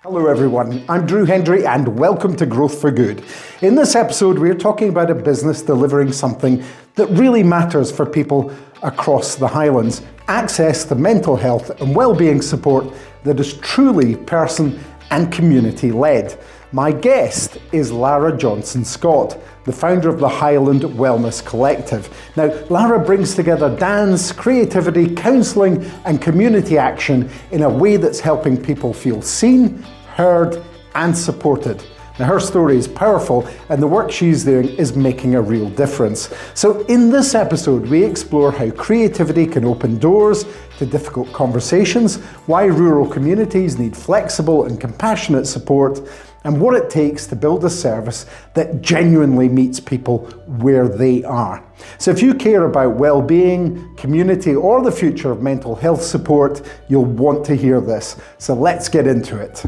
Hello everyone, I'm Drew Hendry and welcome to Growth for Good. In this episode we're talking about a business delivering something that really matters for people across the Highlands. Access to mental health and wellbeing support that is truly person and community led. My guest is Lara Johnson-Scott, the founder of the Highland Wellness Collective. Now, Lara brings together dance, creativity, counselling and community action in a way that's helping people feel seen, heard and supported. Now, her story is powerful and the work she's doing is making a real difference. So in this episode, we explore how creativity can open doors to difficult conversations, why rural communities need flexible and compassionate support, and what it takes to build a service that genuinely meets people where they are. So if you care about well-being, community, or the future of mental health support, you'll want to hear this. So let's get into it.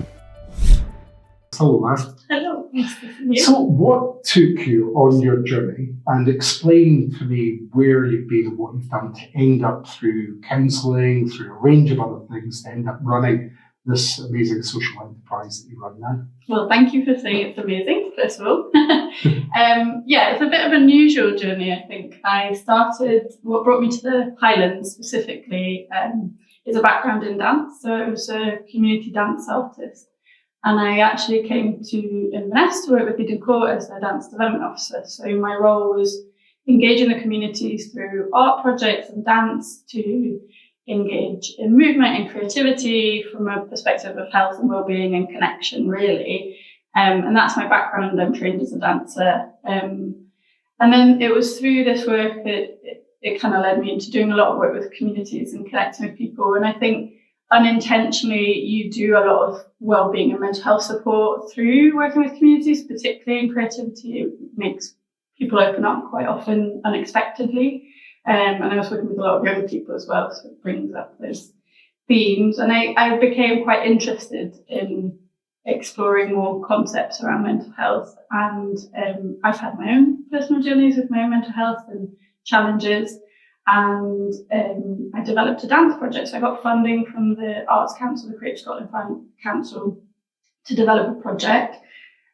Hello, Lara. Hello, nice to see you. So what took you on your journey, and explain to me where you've been and what you've done to end up through counselling, through a range of other things, to end up running this amazing social enterprise that you run now? Well, thank you for saying it's amazing, first of all. It's a bit of an unusual journey, I think. I started, what brought me to the Highlands specifically is a background in dance. So I was a community dance artist. And I actually came to Inverness to work with Eden Court as their dance development officer. So my role was engaging the communities through art projects and dance to engage in movement and creativity from a perspective of health and well-being and connection, really. And that's my background. I'm trained as a dancer. And then it was through this work that it kind of led me into doing a lot of work with communities and connecting with people. And I think unintentionally, you do a lot of well-being and mental health support through working with communities, particularly in creativity. It makes people open up quite often unexpectedly. And I was working with a lot of young people as well, so it brings up those themes. And I became quite interested in exploring more concepts around mental health. And I've had my own personal journeys with my own mental health and challenges. And I developed a dance project. So I got funding from the Arts Council, the Creative Scotland Council, to develop a project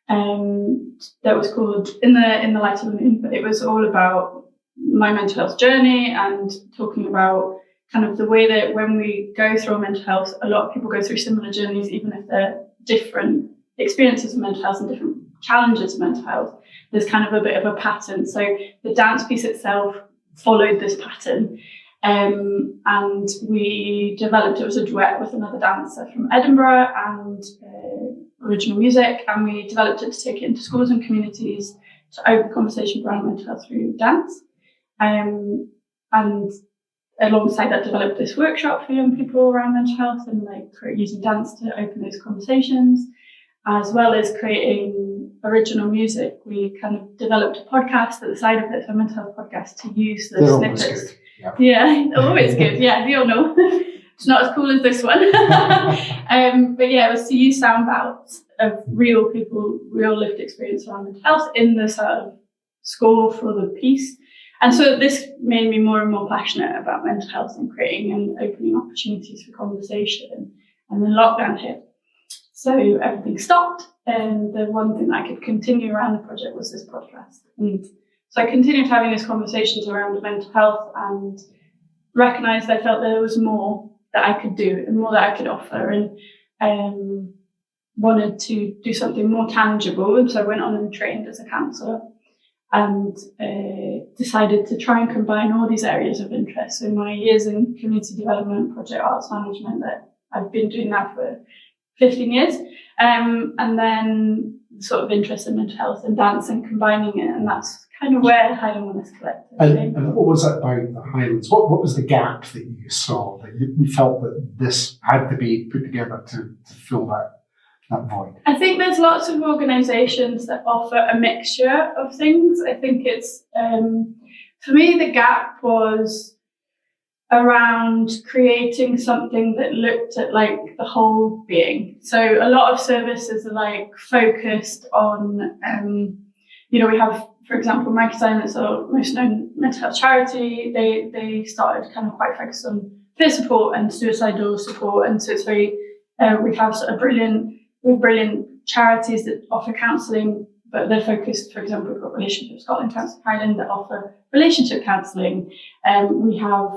that was called In the Light of the Moon. But it was all about my mental health journey and talking about kind of the way that when we go through mental health, a lot of people go through similar journeys, even if they're different experiences of mental health and different challenges of mental health. There's kind of a bit of a pattern. So the dance piece itself followed this pattern. And we developed, it was a duet with another dancer from Edinburgh and original music. And we developed it to take it into schools and communities to open conversations around mental health through dance. And alongside that, developed this workshop for young people around mental health and using dance to open those conversations, as well as creating original music. We kind of developed a podcast at the side of it, a mental health podcast, to use the snippets. Yeah, always good. Yeah, we all know. It's not as cool as this one. But yeah, it was to use sound bites of real people, real lived experience around mental health in the sort of score for the piece. And so this made me more and more passionate about mental health and creating and opening opportunities for conversation. And then lockdown hit. So everything stopped. And the one thing that I could continue around the project was this podcast. And so I continued having these conversations around mental health and recognised I felt there was more that I could do and more that I could offer, and wanted to do something more tangible. And so I went on and trained as a counsellor and decided to try and combine all these areas of interest. So my years in community development, project arts management, that I've been doing that for 15 years, and then sort of interest in mental health and dance and combining it, and that's kind of where Highland Wellness Collective came. And what was it about the Highlands? What was the gap that you saw, that you felt that this had to be put together to fill that void? I think there's lots of organisations that offer a mixture of things. I think it's, for me, the gap was around creating something that looked at the whole being. So a lot of services are focused on, we have, for example, Mike Silence, our most known mental health charity. They started kind of quite focused on peer support and suicidal support, and so it's very we have sort of brilliant We have brilliant charities that offer counselling, but they're focused, for example, we've got Relationship Scotland, Council of Highland that offer relationship counselling. We have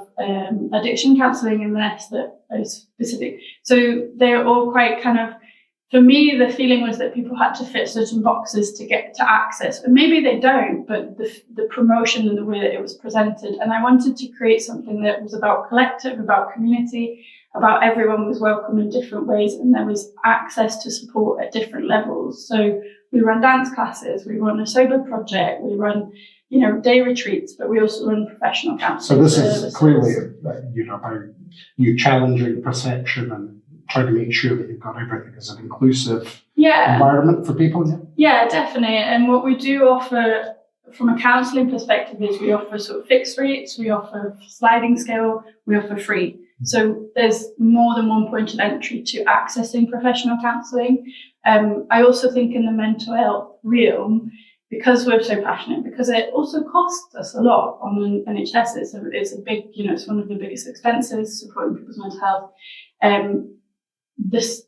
addiction counselling in this that is specific. So they're all quite kind of, for me, the feeling was that people had to fit certain boxes to get to access. And maybe they don't, but the promotion and the way that it was presented. And I wanted to create something that was about collective, about community, about everyone was welcome in different ways, and there was access to support at different levels. So we run dance classes, we run a sober project, we run, day retreats, but we also run professional counselling. So this is clearly, about you challenging perception and trying to make sure that you've got everything as an inclusive environment for people. Yeah, definitely. And what we do offer from a counselling perspective is we offer sort of fixed rates, we offer sliding scale, we offer free. So there's more than one point of entry to accessing professional counselling. I also think in the mental health realm, because we're so passionate, because it also costs us a lot on the NHS. It's a big, it's one of the biggest expenses, supporting people's mental health.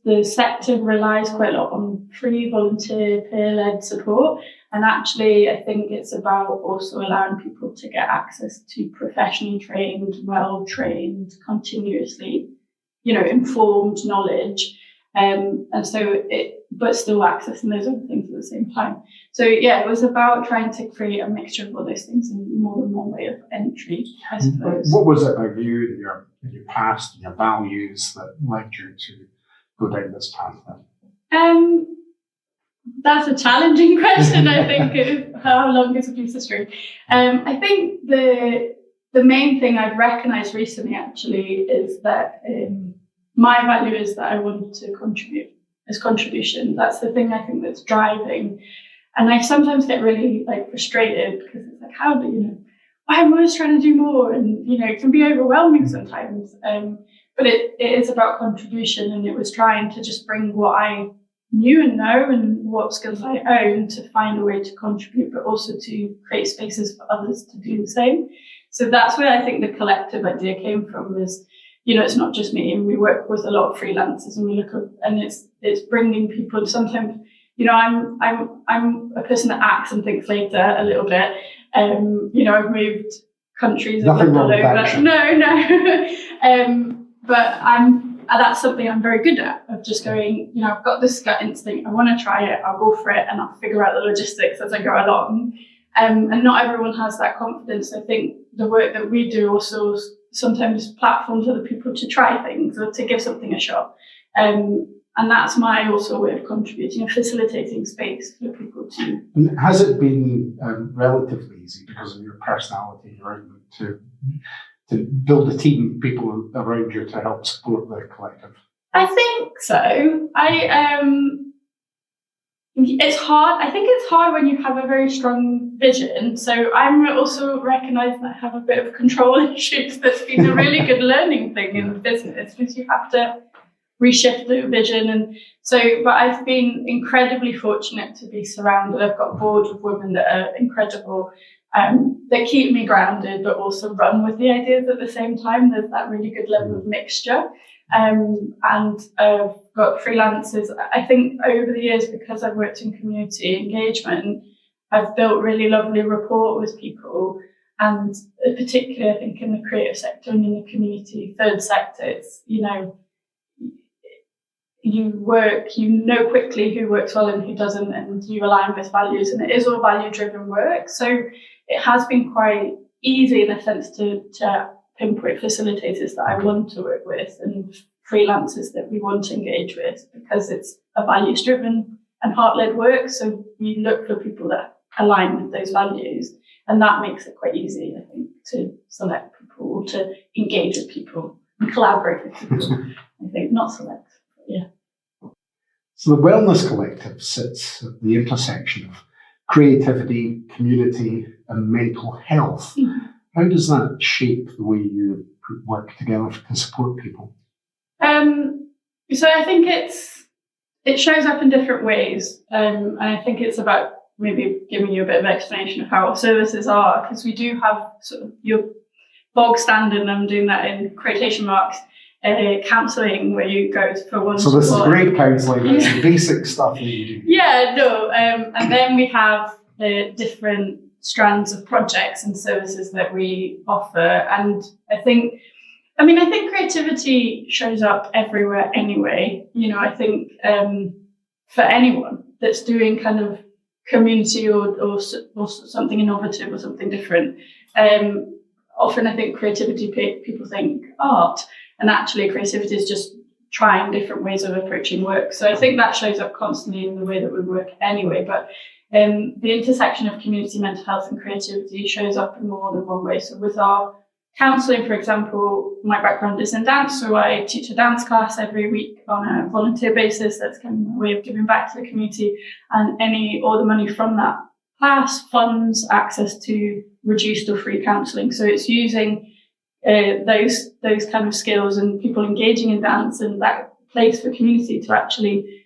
The sector relies quite a lot on free volunteer peer-led support, and actually I think it's about also allowing people to get access to professionally trained, well-trained, continuously, informed knowledge, but still accessing those other things at the same time. So it was about trying to create a mixture of all those things in more than one way of entry, I suppose. What was it about you in your past and your values that led you to go down this path then? That's a challenging question, I think, of how long is a piece of string. I think the main thing I've recognised recently actually is that my value is that I want to contribute as contribution. That's the thing I think that's driving. And I sometimes get really frustrated because it's like, how do I'm always trying to do more, and it can be overwhelming sometimes. But it is about contribution, and it was trying to just bring what I knew and know and what skills I own to find a way to contribute, but also to create spaces for others to do the same. So that's where I think the collective idea came from, was, it's not just me, and we work with a lot of freelancers, and we look at, and it's bringing people. Sometimes, I'm a person that acts and thinks later a little bit. I've moved countries. Nothing wrong with that. No. But that's something I'm very good at, of just going, I've got this gut instinct, I want to try it, I'll go for it, and I'll figure out the logistics as I go along. And not everyone has that confidence. I think the work that we do also sometimes platforms other people to try things or to give something a shot. And that's my also way of contributing, and facilitating space for people to. And has it been relatively easy because of your personality, right, to build a team of people around you to help support the collective? I think so. It's hard. I think it's hard when you have a very strong vision. So I'm also recognising that I have a bit of control issues. That's been a really good learning thing in business, because you have to reshift the vision. And so, but I've been incredibly fortunate to be surrounded. I've got a board of women that are incredible, that keep me grounded, but also run with the ideas at the same time. There's that really good level of mixture. And I've got freelancers. I think over the years, because I've worked in community engagement, I've built really lovely rapport with people. And particularly, I think, in the creative sector and in the community third sector, it's, you know quickly who works well and who doesn't, and you align with values, and it is all value-driven work. So it has been quite easy in a sense to pinpoint facilitators that I want to work with and freelancers that we want to engage with, because it's a values-driven and heart-led work. So we look for people that align with those values, and that makes it quite easy, I think, to select people or to engage with people and collaborate with people. I think not select. Yeah. So the Wellness Collective sits at the intersection of creativity, community, and mental health. Mm-hmm. How does that shape the way you work together to support people? So I think it shows up in different ways, and I think it's about maybe giving you a bit of explanation of how our services are, because we do have sort of your bog standard, and I'm doing that in quotation marks, counselling where you go for one. So this is great counselling. It's the basic stuff that you do. Yeah, no. And then we have different strands of projects and services that we offer. And I think creativity shows up everywhere anyway. I think for anyone that's doing kind of community or something innovative or something different, often I think creativity, people think art, and actually creativity is just trying different ways of approaching work. So I think that shows up constantly in the way that we work anyway. But the intersection of community, mental health and creativity shows up in more than one way. So with our counselling, for example, my background is in dance, so I teach a dance class every week on a volunteer basis. That's kind of a way of giving back to the community, and all the money from that class funds access to reduced or free counselling. So it's using those kind of skills and people engaging in dance and that place for community to actually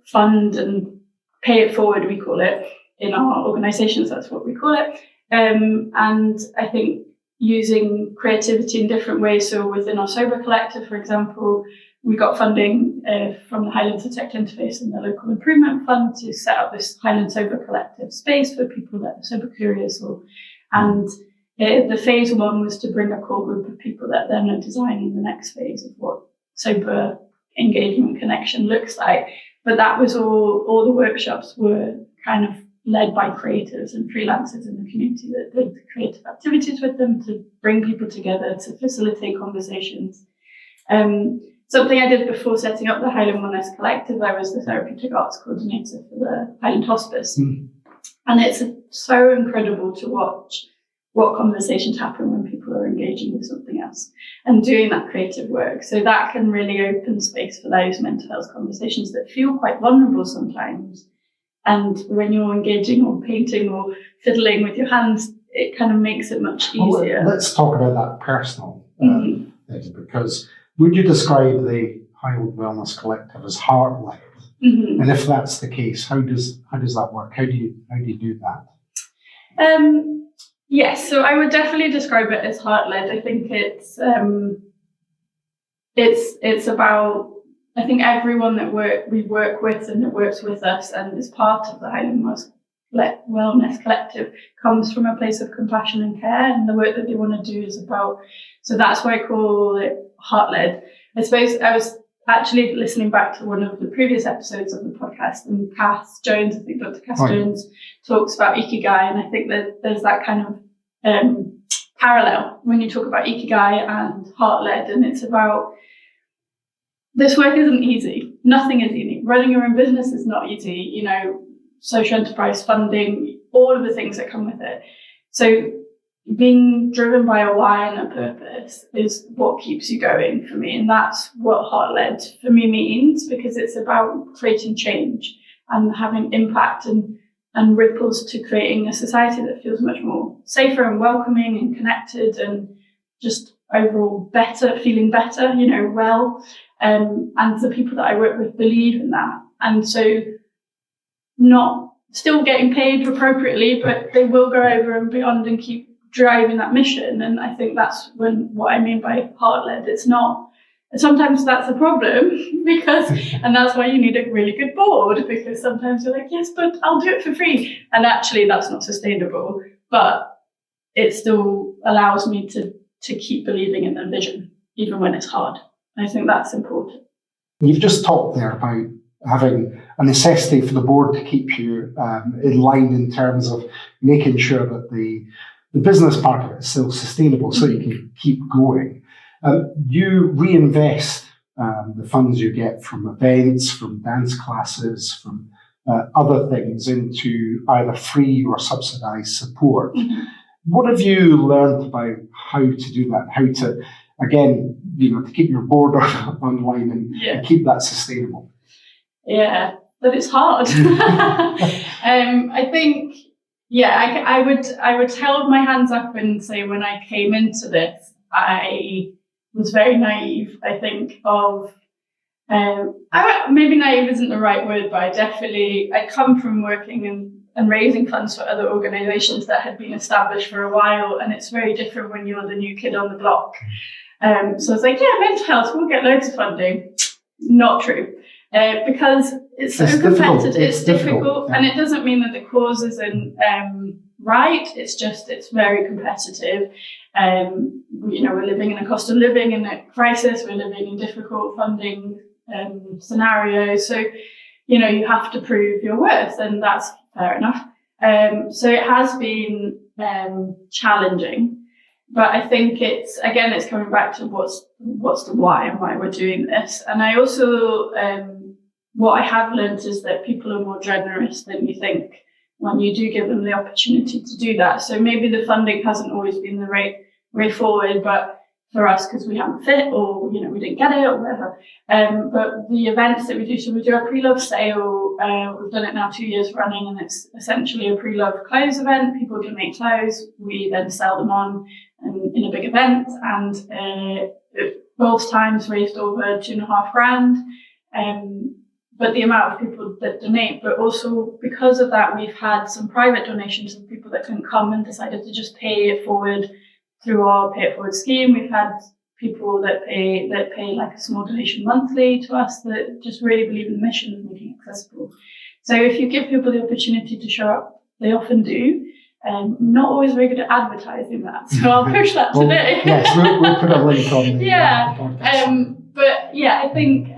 fund and pay it forward, we call it in our organisations. That's what we call it. And I think using creativity in different ways. So within our Sober Collective, for example, we got funding from the Highlands Tech Interface and the Local Improvement Fund to set up this Highland Sober Collective space for people that are sober curious. And the phase one was to bring a core group of people that then are designing the next phase of what sober engagement connection looks like. But that was all the workshops were kind of led by creatives and freelancers in the community that did creative activities with them to bring people together, to facilitate conversations. Something I did before setting up the Highland Wellness Collective, I was the therapeutic arts coordinator for the Highland Hospice. And it's so incredible to watch what conversations happen when people are engaging with something else and doing that creative work. So that can really open space for those mental health conversations that feel quite vulnerable sometimes. And when you're engaging or painting or fiddling with your hands, it kind of makes it much easier. Well, let's talk about that personal thing, because would you describe the Highland Wellness Collective as heart-led? And if that's the case, how does that work? How do you do that? Yes, so I would definitely describe it as heart-led. I think it's about, I think everyone that we work with and that works with us and is part of the Highland Wellness Collective comes from a place of compassion and care, and the work that they want to do is about, so that's why I call it heart-led. I suppose I was actually listening back to one of the previous episodes of the podcast, and Cass Jones, I think Dr. Cass Jones talks about Ikigai, and I think that there's that kind of parallel when you talk about Ikigai and heart-led, and it's about, this work isn't easy. Nothing is easy. Running your own business is not easy. Social enterprise funding, all of the things that come with it. So being driven by a why and a purpose is what keeps you going for me. And that's what heart-led for me means, because it's about creating change and having impact and ripples to creating a society that feels much more safer and welcoming and connected and just overall better, feeling better, well. And the people that I work with believe in that. And so not still getting paid appropriately, but they will go over and beyond and keep driving that mission. And I think that's what I mean by heart-led. It's not, sometimes that's a problem and that's why you need a really good board, because sometimes you're like, yes, but I'll do it for free. And actually that's not sustainable, but it still allows me to keep believing in the vision, even when it's hard. I think that's important. You've just talked there about having a necessity for the board to keep you in line in terms of making sure that the business part of it is still sustainable so you can keep going. You reinvest the funds you get from events, from dance classes, from other things into either free or subsidised support. What have you learned about how to do that? How to, again, to keep your board online and keep that sustainable? Yeah, but it's hard. I think, I would hold my hands up and say when I came into this, I was very naive, I think, of, maybe naive isn't the right word, but I come from working and raising funds for other organisations that had been established for a while, and it's very different when you're the new kid on the block. So it's like, yeah, mental health, we'll get loads of funding. Not true. Because it's so competitive, it's difficult, and it doesn't mean that the cause isn't right. It's just it's very competitive. We're living in a cost of living in a crisis. We're living in difficult funding scenarios. So you have to prove your worth, and that's fair enough. So it has been challenging. But I think it's coming back to what's the why and why we're doing this. And I also, what I have learned is that people are more generous than you think when you do give them the opportunity to do that. So maybe the funding hasn't always been the right way forward, but for us, because we haven't fit or, we didn't get it or whatever. But the events that we do, so we do a pre-love sale. We've done it now 2 years running, and it's essentially a pre-love clothes event. People donate clothes. We then sell them on in a big event, and both times raised over $2,500. But the amount of people that donate, but also because of that, we've had some private donations of people that couldn't come and decided to just pay it forward through our Pay It Forward scheme. We've had people that pay like a small donation monthly to us that just really believe in the mission of making it accessible. So if you give people the opportunity to show up, they often do. Not always very good at advertising that, so I'll push that today. Yes, we'll put a link on the podcast. But yeah, I think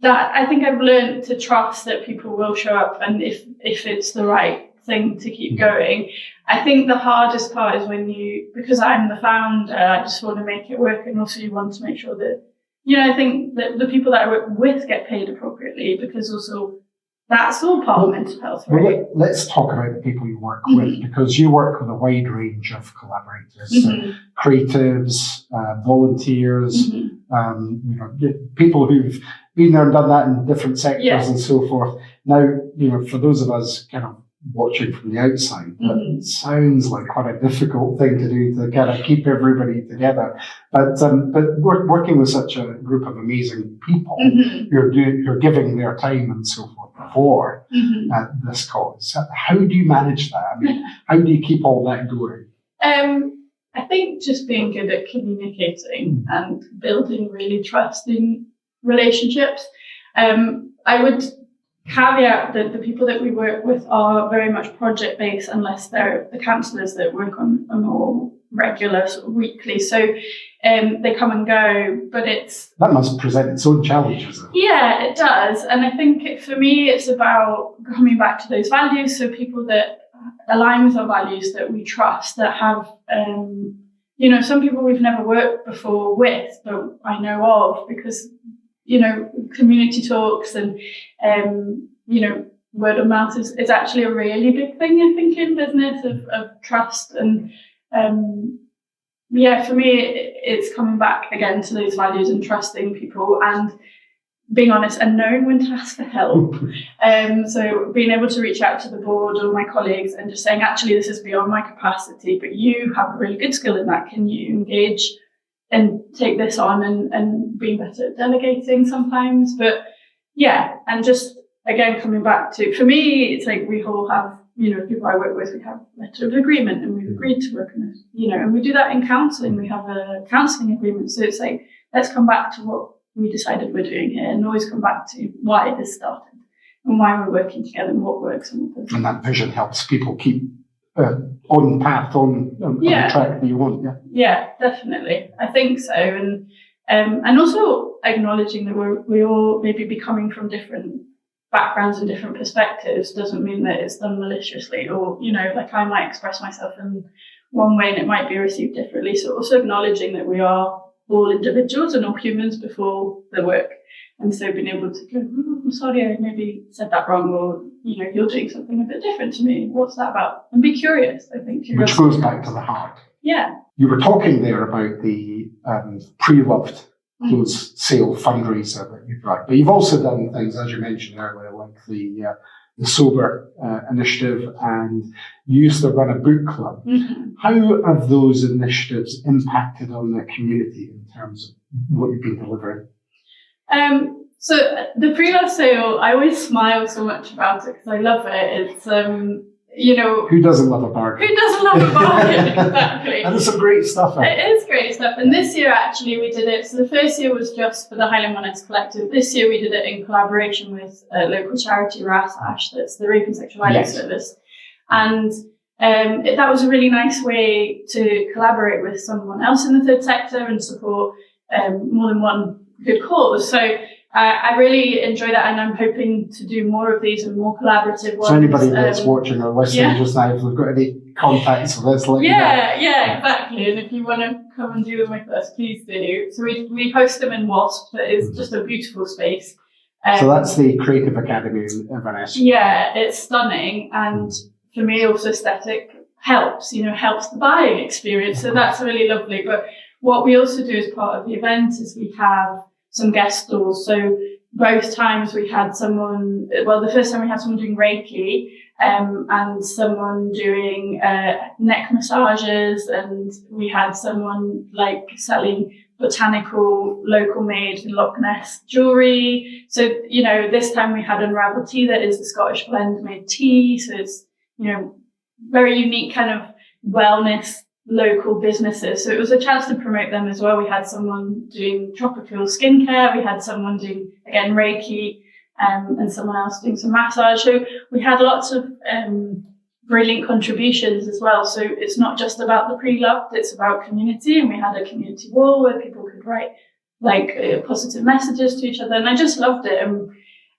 I think I've learned to trust that people will show up, and if it's the right thing to keep going. I think the hardest part is because I'm the founder, I just want to make it work, and also you want to make sure that, I think that the people that I work with get paid appropriately, because also that's all part of mental health, right? Well, let's talk about the people you work with, because you work with a wide range of collaborators, creatives, volunteers, people who've been there and done that in different sectors and so forth. Now, for those of us kind of watching from the outside, that sounds like quite a difficult thing to do, to kind of keep everybody together. But working with such a group of amazing people who're giving their time and so forth for this cause, how do you manage that? I mean, how do you keep all that going? I think just being good at communicating and building really trusting relationships. I would caveat that the people that we work with are very much project-based, unless they're the counsellors that work on a more regular sort of weekly. So they come and go, but that must present its own challenges. Yeah, it does. And I think for me, it's about coming back to those values. So people that align with our values, that we trust, that have, some people we've never worked before with, but I know of because, community talks and, word of mouth is actually a really big thing, I think, in business of trust. And, for me, it's coming back again to those values and trusting people and being honest and knowing when to ask for help. So being able to reach out to the board or my colleagues and just saying, actually, this is beyond my capacity, but you have a really good skill in that. Can you engage and take this on and being better at delegating sometimes? But and just, again, coming back to, for me, it's like we all have, people I work with, we have a letter of agreement and we've agreed to work on it, and we do that in counselling. We have a counselling agreement. So it's like, let's come back to what we decided we're doing here and always come back to why this started and why we're working together and what works and what doesn't. And that vision helps people keep on path, on the track that you want. Yeah, definitely. I think so. And also acknowledging that we all maybe be coming from different backgrounds and different perspectives doesn't mean that it's done maliciously, or, like I might express myself in one way and it might be received differently. So also acknowledging that we are all individuals and all humans before the work. And so being able to go, I'm sorry, I maybe said that wrong, or, you're doing something a bit different to me. What's that about? And be curious, I think. Which goes back to the heart. Yeah. You were talking there about the pre-loved clothes sale fundraiser that you've run, but you've also done things, as you mentioned earlier, like the Sober initiative, and you used to run a book club. How have those initiatives impacted on the community in terms of what you've been delivering? So the pre-love sale, I always smile so much about it because I love it. It's, who doesn't love a bargain? Who doesn't love a bargain? Exactly. And there's some great stuff out there. It is great stuff. And this year, actually, we did it. So the first year was just for the Highland Wellness Collective. This year, we did it in collaboration with a local charity, RASASH, that's the Rape and Sexual Violence Service. And that was a really nice way to collaborate with someone else in the third sector and support more than one good cause. So I really enjoy that, and I'm hoping to do more of these and more collaborative ones. So anybody that's watching or listening just now, if they've got any contacts for this, let me know. Yeah, exactly. And if you want to come and do them with us, please do. So we host them in WASP. That is just a beautiful space. So that's the Creative Academy in Inverness. Yeah, it's stunning, and for me, also aesthetic helps the buying experience. So that's really lovely. But what we also do as part of the event is we have some guest stores. So both times we had someone, the first time we had someone doing Reiki, and someone doing neck massages, and we had someone like selling botanical, local made Loch Ness jewellery. So, this time we had Unravel Tea, that is a Scottish blend made tea. So it's, very unique kind of wellness local businesses. So it was a chance to promote them as well. We had someone doing tropical skincare. We had someone doing, again, Reiki, and someone else doing some massage. So we had lots of brilliant contributions as well. So it's not just about the pre-loved, it's about community. And we had a community wall where people could write positive messages to each other. And I just loved it.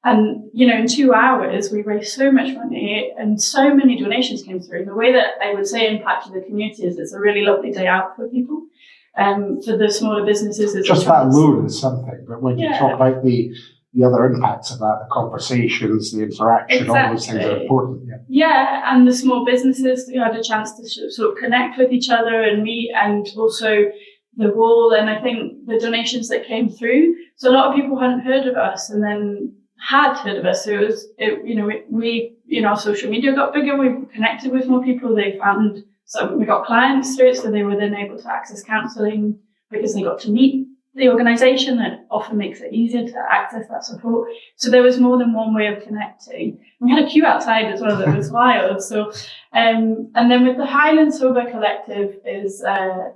And in 2 hours, we raised so much money and so many donations came through. The way that I would say impacted the community is it's a really lovely day out for people. For the smaller businesses, it's just that alone is something. But when you talk about the other impacts of that, the conversations, the interaction, all those things are important. Yeah, and the small businesses, had a chance to sort of connect with each other and meet, and also the wall. And I think the donations that came through, so a lot of people hadn't heard of us and then had heard of us. So our social media got bigger. We connected with more people. We got clients through it, so they were then able to access counselling because they got to meet the organisation. That often makes it easier to access that support. So there was more than one way of connecting. We had a queue outside as well that was wild. So, and then with the Highland Sober Collective is a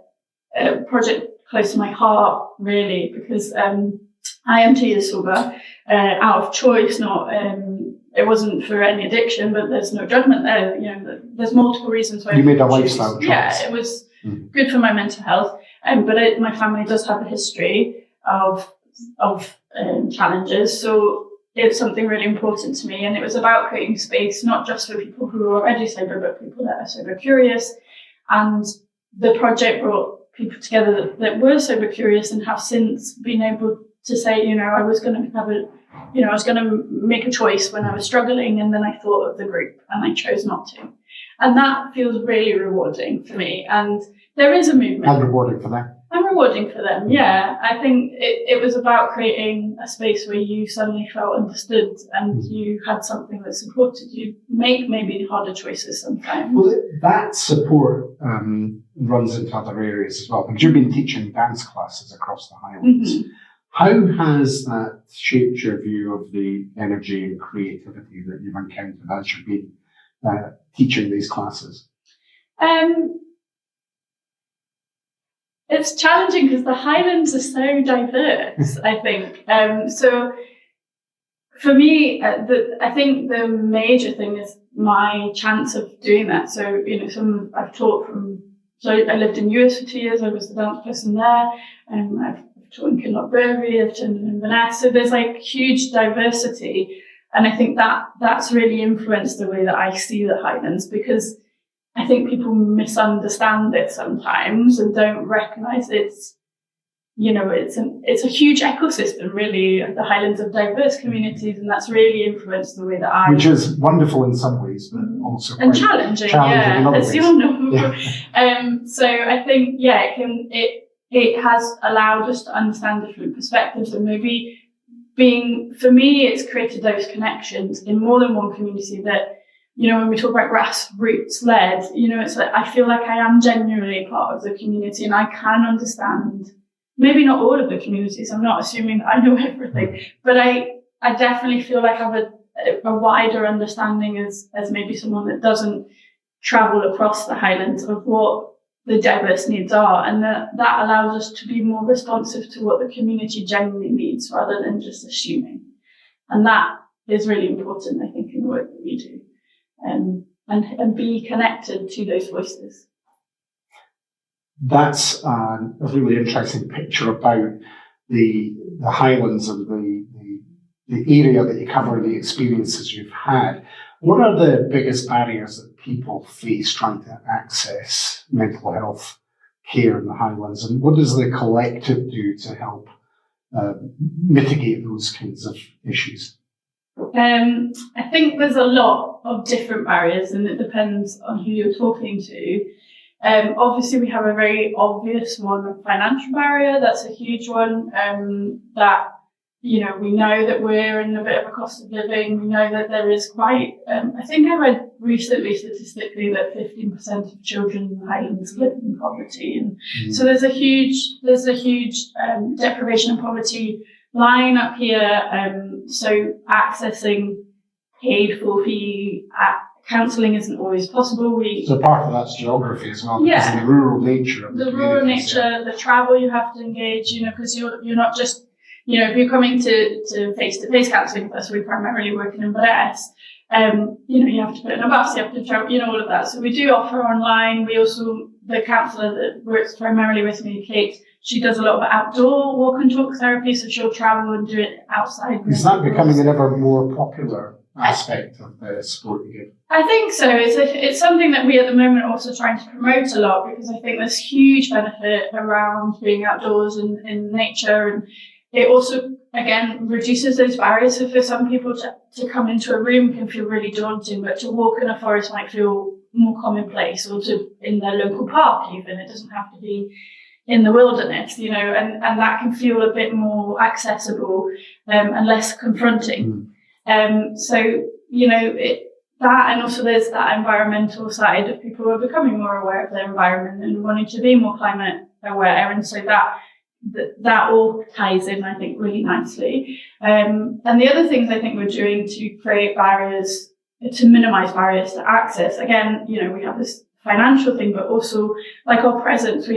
project close to my heart, really, because I am 2 years sober, out of choice, it wasn't for any addiction, but there's no judgment there. There's multiple reasons why. You made a lifestyle choice. Yeah, it was good for my mental health. But my family does have a history of challenges. So it's something really important to me. And it was about creating space, not just for people who are already sober, but people that are sober curious. And the project brought people together that were sober curious and have since been able to say, I was going to make a choice when I was struggling, and then I thought of the group and I chose not to. And that feels really rewarding for me. And there is a movement. And rewarding for them. And rewarding for them, yeah. I think it was about creating a space where you suddenly felt understood and you had something that supported you make maybe harder choices sometimes. Well, that support runs into other areas as well. Because you've been teaching dance classes across the Highlands. Mm-hmm. How has that shaped your view of the energy and creativity that you've encountered as you've been teaching these classes? It's challenging because the Highlands are so diverse, I think. So for me, I think the major thing is my chance of doing that. So, I've taught so I lived in US for 2 years. I was the dance person there. I've taught in Kinlochbervie, I've taught in Inverness. So there's huge diversity. And I think that's really influenced the way that I see the Highlands, because I think people misunderstand it sometimes and don't recognise it's a huge ecosystem, really, of the Highlands, of diverse communities, and that's really influenced the way that I... Which is wonderful in some ways, but also and challenging in other ways. As you'll know. Yeah. So I think, it has allowed us to understand different perspectives, and maybe for me, it's created those connections in more than one community that, when we talk about grassroots led, it's I feel like I am genuinely part of the community and I can understand maybe not all of the communities. I'm not assuming that I know everything, but I definitely feel like I have a wider understanding as maybe someone that doesn't travel across the Highlands of what the diverse needs are, and that allows us to be more responsive to what the community genuinely needs rather than just assuming. And that is really important, I think, in the work that we do, and be connected to those voices. That's a really interesting picture about the Highlands and the area that you cover and the experiences you've had. What are the biggest barriers that people face trying to access mental health care in the Highlands, and what does the collective do to help mitigate those kinds of issues? I think there's a lot of different barriers, and it depends on who you're talking to. Obviously, we have a very obvious one, a financial barrier. That's a huge one. That, we know that we're in a bit of a cost of living. We know that there is quite, I think I read recently statistically that 15% of children in the Highlands live in poverty. And so there's a huge deprivation and poverty line up here. So accessing paid full fee counselling isn't always possible. So part of that's geography as well, yeah, because of the rural nature of the rural nature, the travel you have to engage, because you're not just, if you're coming to face-to-face counselling with us, we primarily work in Inverness, you have to put in a bus, you have to travel, all of that. So we do offer online. We also, the counsellor that works primarily with me, Kate, she does a lot of outdoor walk and talk therapy, so she'll travel and do it outside. Is that becoming an ever more popular aspect of the support you give? I think so. It's something that we at the moment are also trying to promote a lot, because I think there's huge benefit around being outdoors and in nature, and it also, again, reduces those barriers. So for some people to come into a room can feel really daunting, but to walk in a forest might feel more commonplace, or to in their local park even. It doesn't have to be in the wilderness, and that can feel a bit more accessible and less confronting. That, and also there's that environmental side of people who are becoming more aware of their environment and wanting to be more climate aware, and so that all ties in, I think, really nicely. And the other things I think we're doing to create barriers, to minimise barriers to access, again, we have this financial thing, but also like our presence,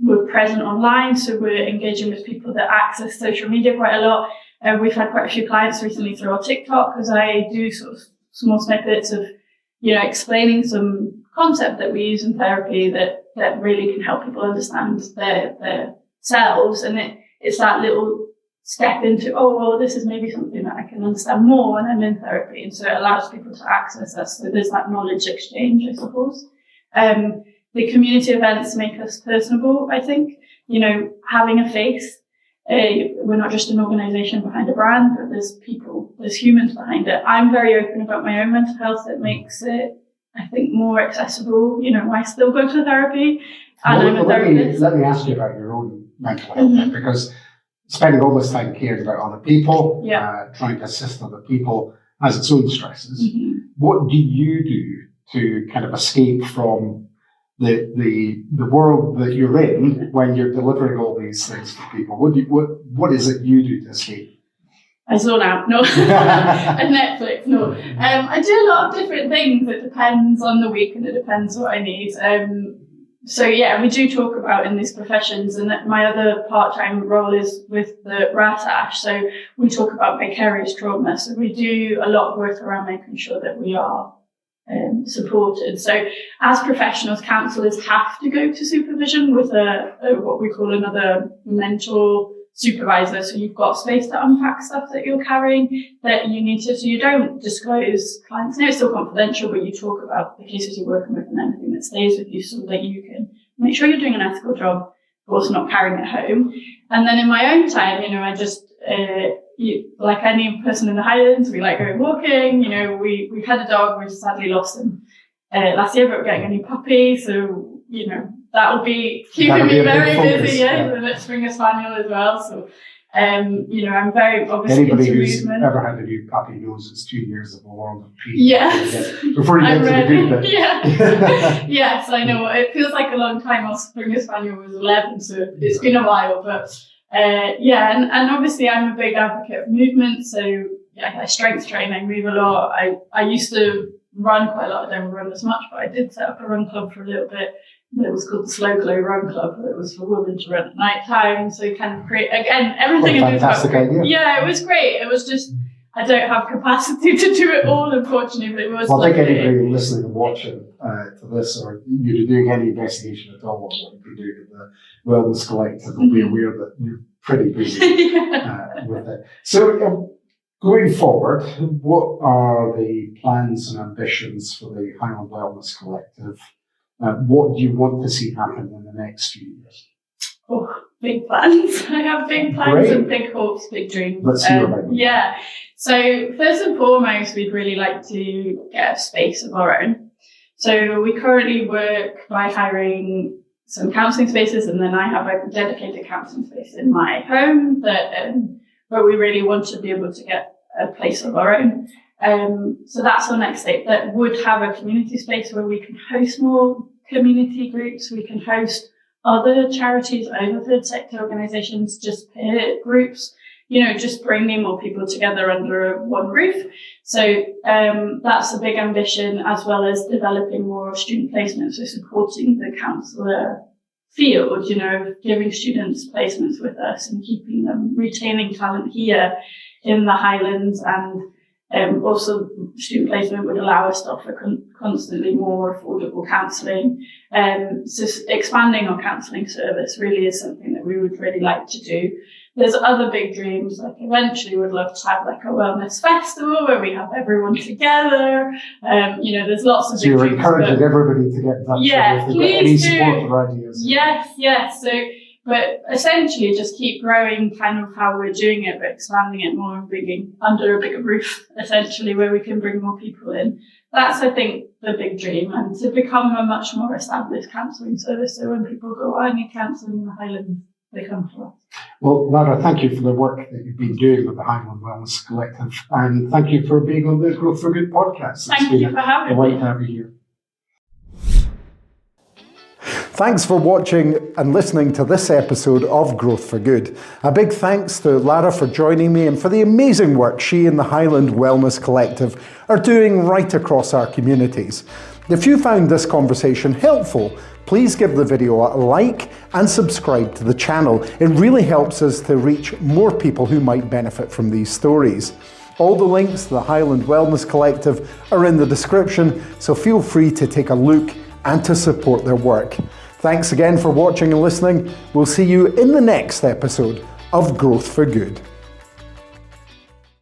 we're present online, so we're engaging with people that access social media quite a lot. We've had quite a few clients recently through our TikTok, because I do sort of small snippets of, explaining some concept that we use in therapy that really can help people understand their selves. And it's that little step into, this is maybe something that I can understand more when I'm in therapy. And so it allows people to access us. So there's that knowledge exchange, I suppose. The community events make us personable, I think. Having a face. We're not just an organisation behind a brand, but there's people, there's humans behind it. I'm very open about my own mental health. That makes it, I think, more accessible. I still go to therapy, and I'm a therapist. Let me ask you about your own mental health, because spending all this time caring about other people, trying to assist other people, has its own stresses. What do you do to kind of escape from the world that you're in when you're delivering all these things to people? What is it you do to escape? I zone out, no. And Netflix, no. I do a lot of different things. It depends on the week and it depends what I need. We do talk about in these professions, and my other part-time role is with the RATASH. So we talk about vicarious trauma. So we do a lot of work around making sure that we are supported. So as professionals, counsellors have to go to supervision with what we call another mentor supervisor. So you've got space to unpack stuff that you're carrying that you need to, so you don't disclose clients. No, it's still confidential, but you talk about the cases you're working with and anything that stays with you, so that you can make sure you're doing an ethical job, but also not carrying it home. And then in my own time, I just like any person in the Highlands, we like going walking. We've had a dog, we sadly lost him last year, but we're getting a new puppy, so that will be keeping me very busy. And let's bring a spaniel as well. So You know, I'm very obviously Anybody into who's movement. ever had a new puppy knows it's 2 years of a world of treat. Yes. Before you get I'm to the ready. good bit. Yeah. Yes, I know. It feels like a long time. Our Springer Spaniel was 11, so it's been a while. But and obviously I'm a big advocate of movement. So yeah, strength training, move a lot. I used to run quite a lot. I don't run as much, but I did set up a run club for a little bit. It was called the Slow Glow Run Club. It was for women to run at night time. So you kind of create, again, everything What a fantastic idea. Yeah, it was great. It was just, I don't have capacity to do it all, unfortunately, but it was Well, I think lovely. anybody listening and watching to this, or you're doing any investigation at all on what you've been doing at the Wellness Collective, will be aware that you're pretty busy with it. So, going forward, what are the plans and ambitions for the Highland Wellness Collective? What do you want to see happen in the next few years? Oh, big plans. I have big plans Great. and big hopes, big dreams. Let's hear about them. Yeah. So first and foremost, we'd really like to get a space of our own. So we currently work by hiring some counselling spaces, and then I have a dedicated counselling space in my home that where we really want to be able to get a place of our own. So that's our next step, that would have a community space where we can host more community groups, we can host other charities, other third sector organisations, just peer groups, you know, just bringing more people together under one roof. So that's a big ambition, as well as developing more student placements, so supporting the counsellor field, you know, giving students placements with us and keeping them, retaining talent here in the Highlands, and also student placement would allow us to offer constantly more affordable counselling. So expanding our counselling service really is something that we would really like to do. There's other big dreams, like eventually we'd love to have like a wellness festival where we have everyone together. You know, there's lots of So big you're dreams. encouraging everybody to get in touch Yeah, with you if they've got any please do. support or ideas. Yes. So, but essentially just keep growing kind of how we're doing it, but expanding it more and bringing under a bigger roof, essentially, where we can bring more people in. That's, I think, the big dream, and to become a much more established counselling service. So when people go, I need counselling in the Highlands, they come to us. Well, Lara, thank you for the work that you've been doing with the Highland Wellness Collective, and thank you for being on the Growth for Good podcast. Thank you for having delight me. to have you here. Thanks for watching and listening to this episode of Growth for Good. A big thanks to Lara for joining me and for the amazing work she and the Highland Wellness Collective are doing right across our communities. If you found this conversation helpful, please give the video a like and subscribe to the channel. It really helps us to reach more people who might benefit from these stories. All the links to the Highland Wellness Collective are in the description, so feel free to take a look and to support their work. Thanks again for watching and listening. We'll see you in the next episode of Growth for Good.